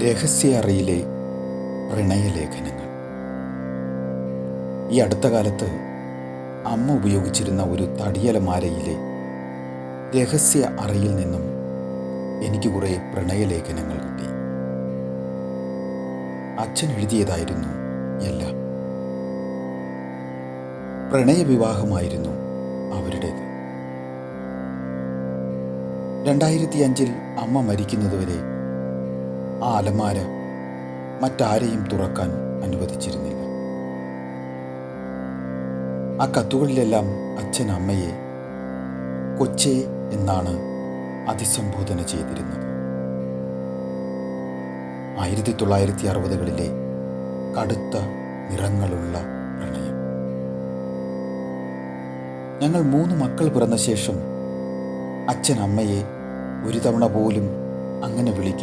രഹസ്യ അറയിലെ പ്രണയലേഖനങ്ങൾ. ഈ അടുത്ത കാലത്ത് അമ്മ ഉപയോഗിച്ചിരുന്ന ഒരു തടിയലമാരയിലെ രഹസ്യ അറയിൽ നിന്നും എനിക്ക് കുറേ പ്രണയലേഖനങ്ങൾ കിട്ടി. അച്ഛൻ എഴുതിയതായിരുന്നു എല്ലാം. പ്രണയവിവാഹമായിരുന്നു അവരുടേത്. 2005 അമ്മ മരിക്കുന്നതുവരെ ആ അലമാര മറ്റാരെയും തുറക്കാൻ അനുവദിച്ചിരുന്നില്ല. ആ കത്തുകളിലെല്ലാം അച്ഛൻ അമ്മയെ കൊച്ചേ എന്നാണ് അഭിസംബോധന ചെയ്തിരുന്നത്. 1960കളിലെ കടുത്ത നിറങ്ങളുള്ള പ്രണയം. ഞങ്ങൾ 3 മക്കൾ പിറന്ന ശേഷം അച്ഛൻ അമ്മയെ ഒരു തവണ പോലും അങ്ങനെ വിളിക്കുക